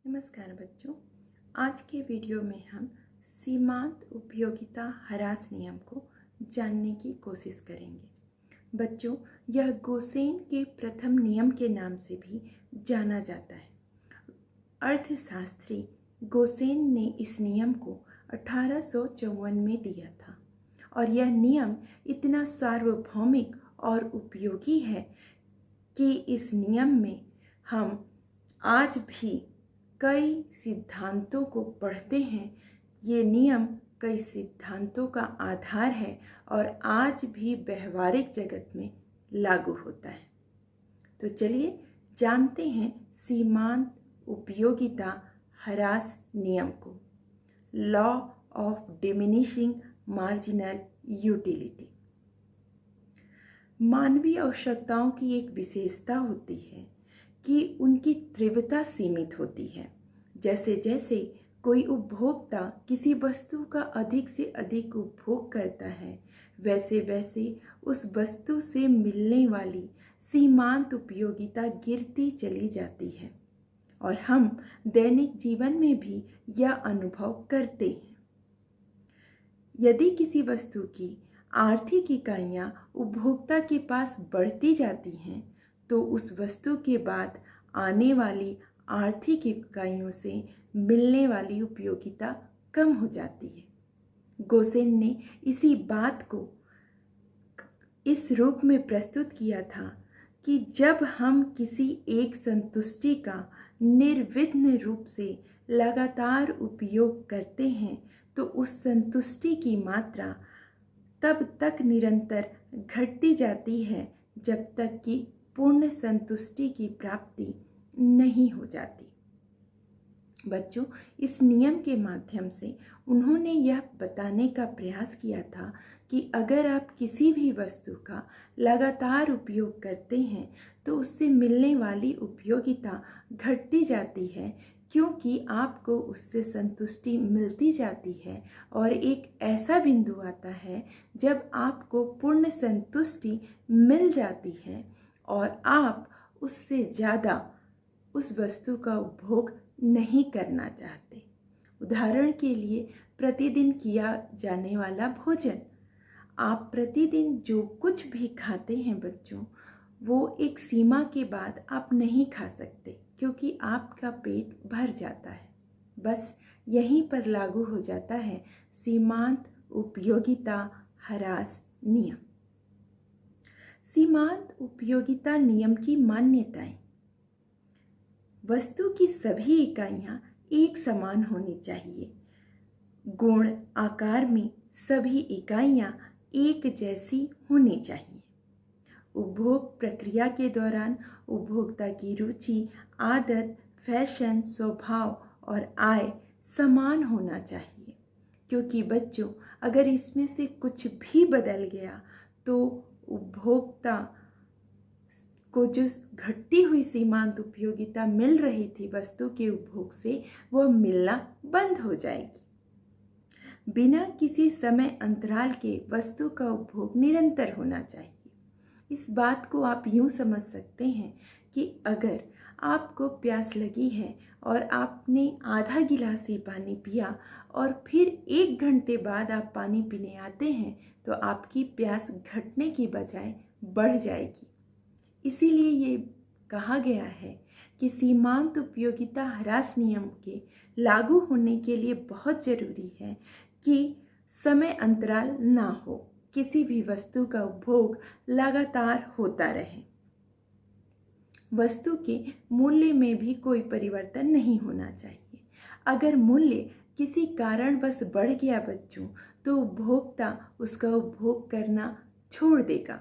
नमस्कार बच्चों। आज के वीडियो में हम सीमांत उपयोगिता ह्रास नियम को जानने की कोशिश करेंगे। बच्चों, यह गोसेन के प्रथम नियम के नाम से भी जाना जाता है। अर्थशास्त्री गोसेन ने इस नियम को 1854 में दिया था और यह नियम इतना सार्वभौमिक और उपयोगी है कि इस नियम में हम आज भी कई सिद्धांतों को पढ़ते हैं। ये नियम कई सिद्धांतों का आधार है और आज भी व्यवहारिक जगत में लागू होता है। तो चलिए जानते हैं सीमांत उपयोगिता ह्रास नियम को। Law of diminishing marginal utility. मानवीय आवश्यकताओं की एक विशेषता होती है कि उनकी तीव्रता सीमित होती है। जैसे जैसे कोई उपभोक्ता किसी वस्तु का अधिक से अधिक उपभोग करता है, वैसे वैसे उस वस्तु से मिलने वाली सीमांत उपयोगिता गिरती चली जाती है और हम दैनिक जीवन में भी यह अनुभव करते हैं। यदि किसी वस्तु की आर्थिक इकाइयाँ उपभोक्ता के पास बढ़ती जाती हैं तो उस वस्तु के बाद आने वाली आर्थिक इकाइयों से मिलने वाली उपयोगिता कम हो जाती है। गोसेन ने इसी बात को इस रूप में प्रस्तुत किया था कि जब हम किसी एक संतुष्टि का निर्विघ्न रूप से लगातार उपयोग करते हैं तो उस संतुष्टि की मात्रा तब तक निरंतर घटती जाती है जब तक कि पूर्ण संतुष्टि की प्राप्ति नहीं हो जाती। बच्चों, इस नियम के माध्यम से उन्होंने यह बताने का प्रयास किया था कि अगर आप किसी भी वस्तु का लगातार उपयोग करते हैं तो उससे मिलने वाली उपयोगिता घटती जाती है, क्योंकि आपको उससे संतुष्टि मिलती जाती है और एक ऐसा बिंदु आता है जब आपको पूर्ण संतुष्टि मिल जाती है और आप उससे ज़्यादा उस वस्तु का उपभोग नहीं करना चाहते। उदाहरण के लिए प्रतिदिन किया जाने वाला भोजन। आप प्रतिदिन जो कुछ भी खाते हैं बच्चों, वो एक सीमा के बाद आप नहीं खा सकते क्योंकि आपका पेट भर जाता है। बस यहीं पर लागू हो जाता है सीमांत उपयोगिता ह्रास नियम। सीमांत उपयोगिता नियम की मान्यताएं। वस्तु की सभी इकाइयां एक समान होनी चाहिए। गुण आकार में सभी इकाइयां एक जैसी होनी चाहिए। उपभोग प्रक्रिया के दौरान उपभोक्ता की रुचि, आदत, फैशन, स्वभाव और आय समान होना चाहिए, क्योंकि बच्चों अगर इसमें से कुछ भी बदल गया तो उपभोक्ता को जो घटती हुई सीमांत उपयोगिता मिल रही थी वस्तु के उपभोग से, वह मिलना बंद हो जाएगी। बिना किसी समय अंतराल के वस्तु का उपभोग निरंतर होना चाहिए। इस बात को आप यूँ समझ सकते हैं कि अगर आपको प्यास लगी है और आपने आधा गिलास ही पानी पिया और फिर 1 घंटे बाद आप पानी पीने आते हैं तो आपकी प्यास घटने की बजाय बढ़ जाएगी। इसीलिए ये कहा गया है कि सीमांत उपयोगिता ह्रास नियम के लागू होने के लिए बहुत ज़रूरी है कि समय अंतराल ना हो, किसी भी वस्तु का उपभोग लगातार होता रहे। वस्तु के मूल्य में भी कोई परिवर्तन नहीं होना चाहिए। अगर मूल्य किसी कारणवश बढ़ गया बच्चों, तो उपभोक्ता उसका उपभोग करना छोड़ देगा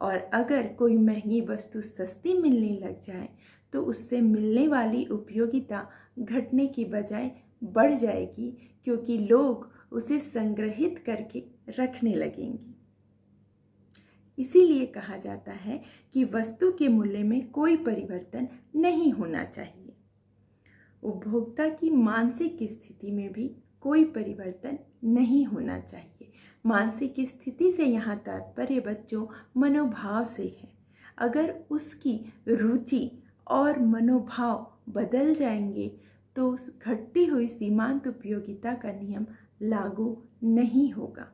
और अगर कोई महंगी वस्तु सस्ती मिलने लग जाए तो उससे मिलने वाली उपयोगिता घटने की बजाय बढ़ जाएगी, क्योंकि लोग उसे संग्रहित करके रखने लगेंगे। इसीलिए कहा जाता है कि वस्तु के मूल्य में कोई परिवर्तन नहीं होना चाहिए। उपभोक्ता की मानसिक स्थिति में भी कोई परिवर्तन नहीं होना चाहिए। मानसिक स्थिति से यहाँ तात्पर्य बच्चों मनोभाव से है। अगर उसकी रुचि और मनोभाव बदल जाएंगे तो घटती हुई सीमांत उपयोगिता का नियम लागू नहीं होगा।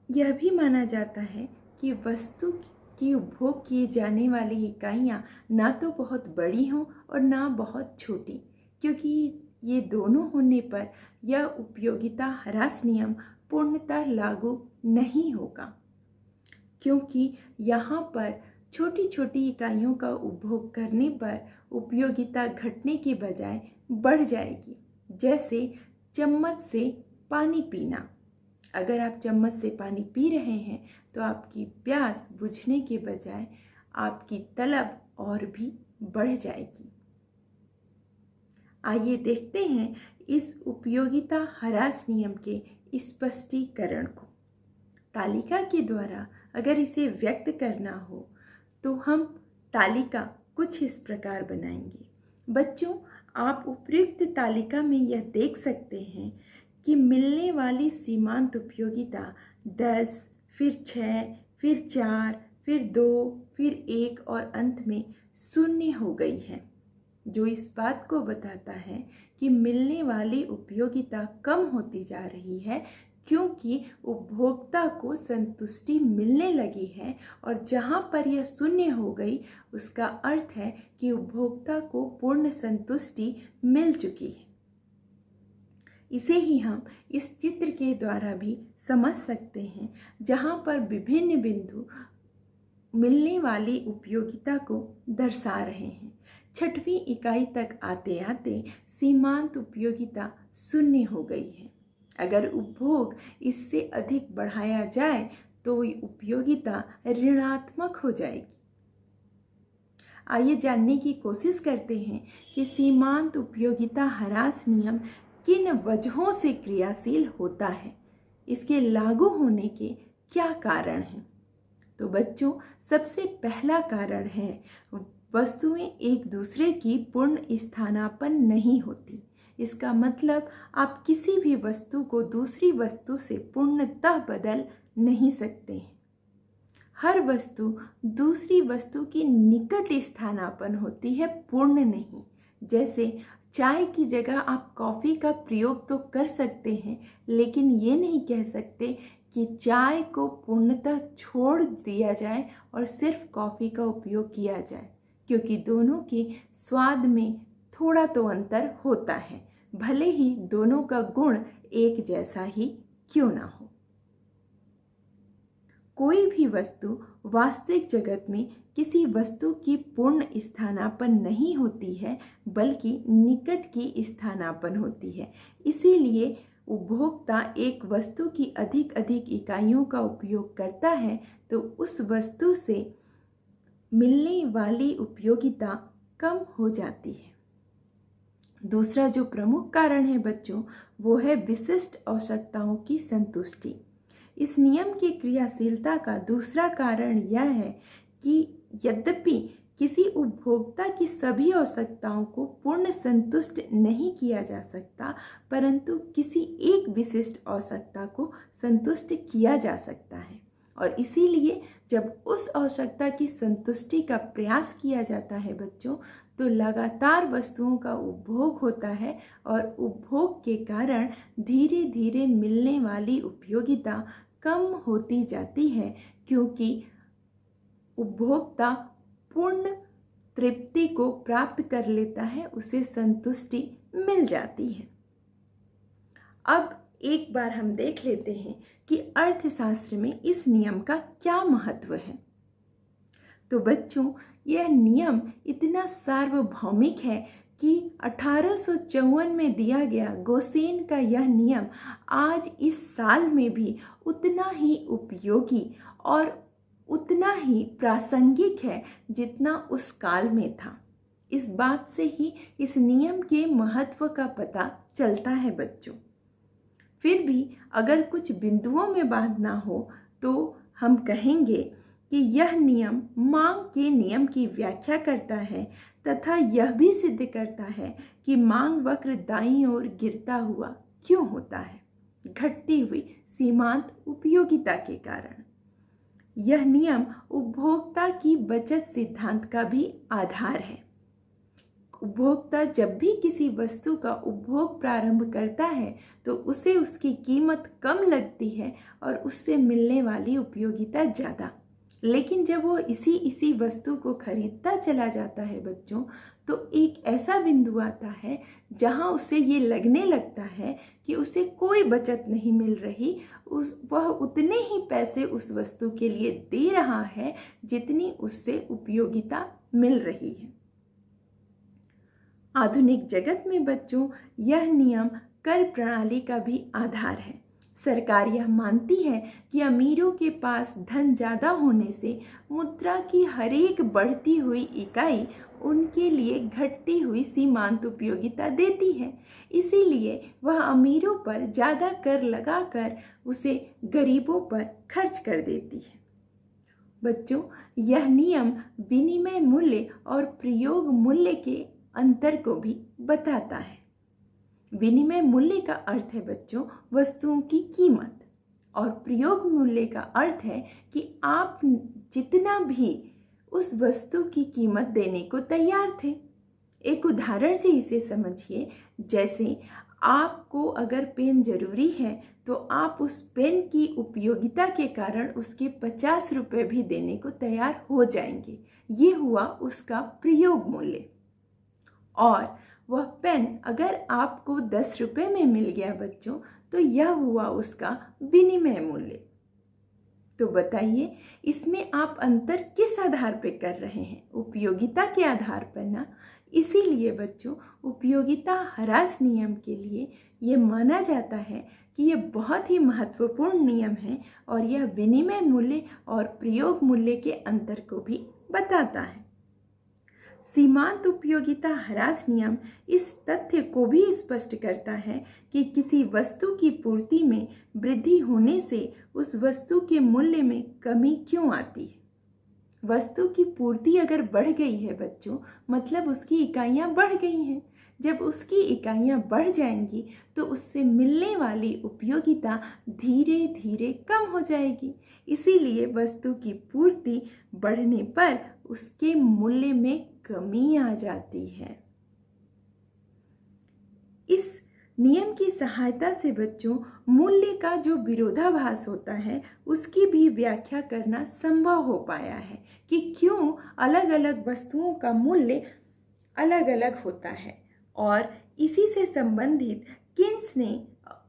यह भी माना जाता है कि वस्तु की उपभोग किए जाने वाली इकाइयाँ ना तो बहुत बड़ी हों और ना बहुत छोटी, क्योंकि ये दोनों होने पर यह उपयोगिता ह्रास नियम पूर्णतः लागू नहीं होगा, क्योंकि यहाँ पर छोटी छोटी इकाइयों का उपभोग करने पर उपयोगिता घटने के बजाय बढ़ जाएगी। जैसे चम्मच से पानी पीना। अगर आप चम्मच से पानी पी रहे हैं तो आपकी प्यास बुझने के बजाय आपकी तलब और भी बढ़ जाएगी। आइए देखते हैं इस उपयोगिता ह्रास नियम के स्पष्टीकरण को। तालिका के द्वारा अगर इसे व्यक्त करना हो तो हम तालिका कुछ इस प्रकार बनाएंगे। बच्चों, आप उपयुक्त तालिका में यह देख सकते हैं कि मिलने वाली सीमांत उपयोगिता 10, फिर 6, फिर 4, फिर 2, फिर 1 और अंत में 0 हो गई है, जो इस बात को बताता है कि मिलने वाली उपयोगिता कम होती जा रही है, क्योंकि उपभोक्ता को संतुष्टि मिलने लगी है और जहाँ पर यह 0 हो गई उसका अर्थ है कि उपभोक्ता को पूर्ण संतुष्टि मिल चुकी है। इसे ही हम इस चित्र के द्वारा भी समझ सकते हैं, जहाँ पर विभिन्न बिंदु मिलने वाली उपयोगिता को दर्शा रहे हैं। 6वीं इकाई तक आते आते सीमांत उपयोगिता 0 हो गई है। अगर उपभोग इससे अधिक बढ़ाया जाए तो उपयोगिता ऋणात्मक हो जाएगी। आइए जानने की कोशिश करते हैं कि सीमांत उपयोगिता ह्रास नियम किन वजहों से क्रियाशील होता है, इसके लागू होने के क्या कारण हैं। तो बच्चों, सबसे पहला कारण है वस्तुएं एक दूसरे की पूर्ण स्थानापन्न नहीं होती। इसका मतलब आप किसी भी वस्तु को दूसरी वस्तु से पूर्णतः बदल नहीं सकते हैं। हर वस्तु दूसरी वस्तु की निकट स्थानापन्न होती है, पूर्ण नहीं। जैसे चाय की जगह आप कॉफ़ी का प्रयोग तो कर सकते हैं, लेकिन ये नहीं कह सकते कि चाय को पूर्णतः छोड़ दिया जाए और सिर्फ कॉफ़ी का उपयोग किया जाए, क्योंकि दोनों के स्वाद में थोड़ा तो अंतर होता है, भले ही दोनों का गुण एक जैसा ही क्यों ना हो। कोई भी वस्तु वास्तविक जगत में किसी वस्तु की पूर्ण स्थानापन्न नहीं होती है, बल्कि निकट की स्थानापन्न होती है। इसीलिए उपभोक्ता एक वस्तु की अधिक इकाइयों का उपयोग करता है तो उस वस्तु से मिलने वाली उपयोगिता कम हो जाती है। दूसरा जो प्रमुख कारण है बच्चों, वो है विशिष्ट आवश्यकताओं की संतुष्टि। इस नियम की क्रियाशीलता का दूसरा कारण यह है कि यद्यपि किसी उपभोक्ता की सभी आवश्यकताओं को पूर्ण संतुष्ट नहीं किया जा सकता, परंतु किसी एक विशिष्ट आवश्यकता को संतुष्ट किया जा सकता है। और इसीलिए जब उस आवश्यकता की संतुष्टि का प्रयास किया जाता है बच्चों, तो लगातार वस्तुओं का उपभोग होता है और उपभोग के कारण धीरे धीरे मिलने वाली उपयोगिता कम होती जाती है, क्योंकि उपभोक्ता पूर्ण तृप्ति को प्राप्त कर लेता है, उसे संतुष्टि मिल जाती है। अब एक बार हम देख लेते हैं कि अर्थशास्त्र में इस नियम का क्या महत्व है। तो बच्चों, यह नियम इतना सार्वभौमिक है कि 1854 में दिया गया गोसेन का यह नियम आज इस साल में भी उतना ही उपयोगी और उतना ही प्रासंगिक है जितना उस काल में था। इस बात से ही इस नियम के महत्व का पता चलता है बच्चों। फिर भी अगर कुछ बिंदुओं में बांधना हो तो हम कहेंगे कि यह नियम मांग के नियम की व्याख्या करता है तथा यह भी सिद्ध करता है कि मांग वक्र दाईं ओर गिरता हुआ क्यों होता है, घटती हुई सीमांत उपयोगिता के कारण। यह नियम उपभोक्ता की बचत सिद्धांत का भी आधार है। उपभोक्ता जब भी किसी वस्तु का उपभोग प्रारंभ करता है तो उसे उसकी कीमत कम लगती है और उससे मिलने वाली उपयोगिता ज़्यादा। लेकिन जब वो इसी वस्तु को खरीदता चला जाता है बच्चों, तो एक ऐसा बिंदु आता है जहां उसे ये लगने लगता है कि उसे कोई बचत नहीं मिल रही, वह उतने ही पैसे उस वस्तु के लिए दे रहा है जितनी उससे उपयोगिता मिल रही है। आधुनिक जगत में बच्चों यह नियम कर प्रणाली का भी आधार है। सरकार यह मानती है कि अमीरों के पास धन ज़्यादा होने से मुद्रा की हर एक बढ़ती हुई इकाई उनके लिए घटती हुई सीमांत उपयोगिता देती है। इसीलिए वह अमीरों पर ज़्यादा कर लगाकर उसे गरीबों पर खर्च कर देती है। बच्चों, यह नियम विनिमय मूल्य और प्रयोग मूल्य के अंतर को भी बताता है। विनिमय मूल्य का अर्थ है बच्चों वस्तुओं की कीमत, और प्रयोग मूल्य का अर्थ है कि आप जितना भी उस वस्तु की कीमत देने को तैयार थे। एक उदाहरण से इसे समझिए, जैसे आपको अगर पेन जरूरी है तो आप उस पेन की उपयोगिता के कारण उसके 50 रुपये भी देने को तैयार हो जाएंगे। ये हुआ उसका प्रयोग मूल्य। और वह पेन अगर आपको 10 रुपये में मिल गया बच्चों, तो यह हुआ उसका विनिमय मूल्य। तो बताइए, इसमें आप अंतर किस आधार पर कर रहे हैं? उपयोगिता के आधार पर ना। इसीलिए बच्चों, उपयोगिता ह्रास नियम के लिए ये माना जाता है कि यह बहुत ही महत्वपूर्ण नियम है और यह विनिमय मूल्य और प्रयोग मूल्य के अंतर को भी बताता है। सीमांत उपयोगिता ह्रास नियम इस तथ्य को भी स्पष्ट करता है कि किसी वस्तु की पूर्ति में वृद्धि होने से उस वस्तु के मूल्य में कमी क्यों आती है। वस्तु की पूर्ति अगर बढ़ गई है बच्चों, मतलब उसकी इकाइयां बढ़ गई हैं। जब उसकी इकाइयां बढ़ जाएंगी तो उससे मिलने वाली उपयोगिता धीरे धीरे कम हो जाएगी। इसीलिए वस्तु की पूर्ति बढ़ने पर उसके मूल्य में कमी आ जाती है। इस नियम की सहायता से बच्चों मूल्य का जो विरोधाभास होता है उसकी भी व्याख्या करना संभव हो पाया है कि क्यों अलग अलग वस्तुओं का मूल्य अलग अलग होता है। और इसी से संबंधित किन्स ने,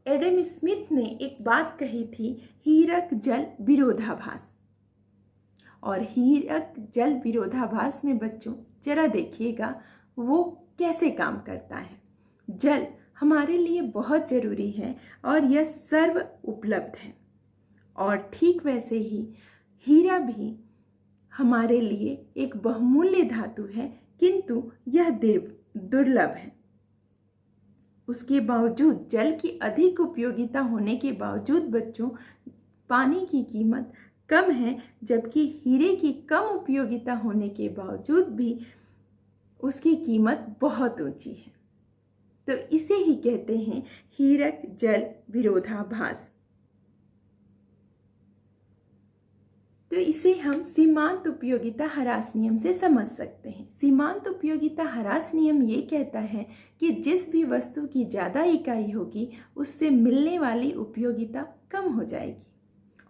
एडम स्मिथ ने एक बात कही थी, हीरक जल विरोधाभास। और हीरक जल विरोधाभास में बच्चों जरा देखिएगा वो कैसे काम करता है। जल हमारे लिए बहुत ज़रूरी है और यह सर्व उपलब्ध है, और ठीक वैसे ही हीरा भी हमारे लिए एक बहुमूल्य धातु है, किंतु यह दुर्लभ है। उसके बावजूद, जल की अधिक उपयोगिता होने के बावजूद बच्चों पानी की कीमत कम है, जबकि हीरे की कम उपयोगिता होने के बावजूद भी उसकी कीमत बहुत ऊंची है। तो इसे ही कहते हैं हीरक जल विरोधाभास। तो इसे हम सीमांत उपयोगिता ह्रास नियम से समझ सकते हैं। सीमांत उपयोगिता ह्रास नियम ये कहता है कि जिस भी वस्तु की ज़्यादा इकाई होगी उससे मिलने वाली उपयोगिता कम हो जाएगी।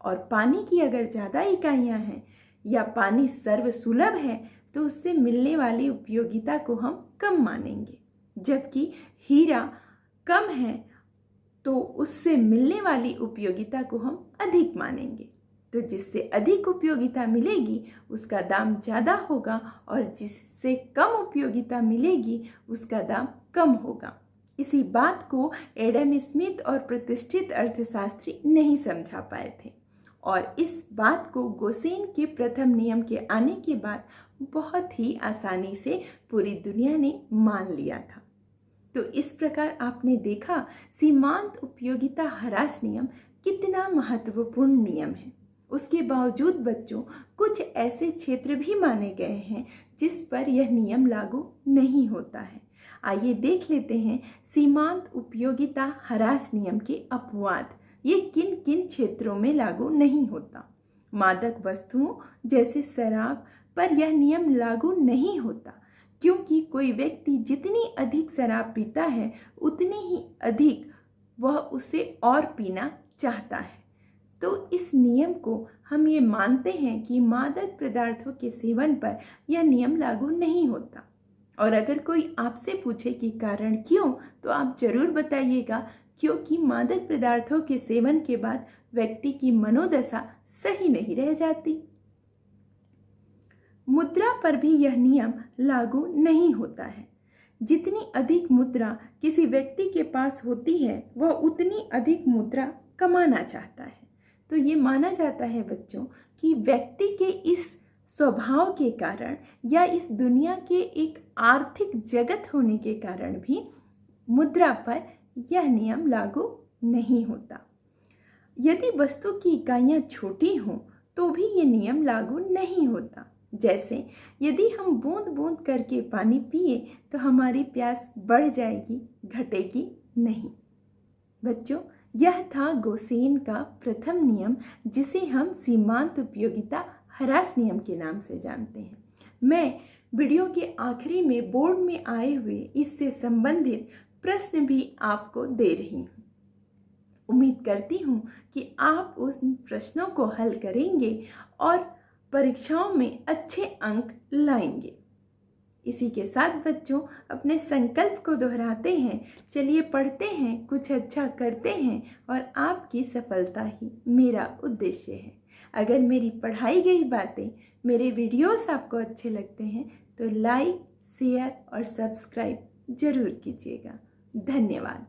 और पानी की अगर ज़्यादा इकाइयाँ हैं या पानी सर्वसुलभ है तो उससे मिलने वाली उपयोगिता को हम कम मानेंगे। जबकि हीरा कम है तो उससे मिलने वाली उपयोगिता को हम अधिक मानेंगे। तो जिससे अधिक उपयोगिता मिलेगी उसका दाम ज़्यादा होगा, और जिससे कम उपयोगिता मिलेगी उसका दाम कम होगा। इसी बात को एडम स्मिथ और प्रतिष्ठित अर्थशास्त्री नहीं समझा पाए थे, और इस बात को गोसेन के प्रथम नियम के आने के बाद बहुत ही आसानी से पूरी दुनिया ने मान लिया था। तो इस प्रकार आपने देखा सीमांत उपयोगिता ह्रास नियम कितना महत्वपूर्ण नियम है। उसके बावजूद बच्चों कुछ ऐसे क्षेत्र भी माने गए हैं जिस पर यह नियम लागू नहीं होता है। आइए देख लेते हैं सीमांत उपयोगिता ह्रास नियम के अपवाद, ये किन किन क्षेत्रों में लागू नहीं होता। मादक वस्तुओं जैसे शराब पर यह नियम लागू नहीं होता, क्योंकि कोई व्यक्ति जितनी अधिक शराब पीता है उतनी ही अधिक वह उसे और पीना चाहता है। तो इस नियम को हम ये मानते हैं कि मादक पदार्थों के सेवन पर यह नियम लागू नहीं होता। और अगर कोई आपसे पूछे कि कारण क्यों, तो आप जरूर बताइएगा, क्योंकि मादक पदार्थों के सेवन के बाद व्यक्ति की मनोदशा सही नहीं रह जाती। मुद्रा पर भी यह नियम लागू नहीं होता है। जितनी अधिक मुद्रा किसी व्यक्ति के पास होती है वह उतनी अधिक मुद्रा कमाना चाहता है। तो ये माना जाता है बच्चों कि व्यक्ति के इस स्वभाव के कारण या इस दुनिया के एक आर्थिक जगत होने के कारण भी मुद्रा पर यह नियम लागू नहीं होता। यदि वस्तु की इकाइयाँ छोटी हों तो भी ये नियम लागू नहीं होता। जैसे यदि हम बूंद बूंद करके पानी पिए तो हमारी प्यास बढ़ जाएगी, घटेगी नहीं। बच्चों, यह था गोसेन का प्रथम नियम, जिसे हम सीमांत उपयोगिता ह्रास नियम के नाम से जानते हैं। मैं वीडियो के आखिरी में बोर्ड में आए हुए इससे संबंधित प्रश्न भी आपको दे रही हूँ। उम्मीद करती हूँ कि आप उस प्रश्नों को हल करेंगे और परीक्षाओं में अच्छे अंक लाएंगे। इसी के साथ बच्चों अपने संकल्प को दोहराते हैं, चलिए पढ़ते हैं, कुछ अच्छा करते हैं और आपकी सफलता ही मेरा उद्देश्य है। अगर मेरी पढ़ाई गई बातें, मेरे वीडियोस आपको अच्छे लगते हैं तो लाइक, शेयर और सब्सक्राइब जरूर कीजिएगा। धन्यवाद।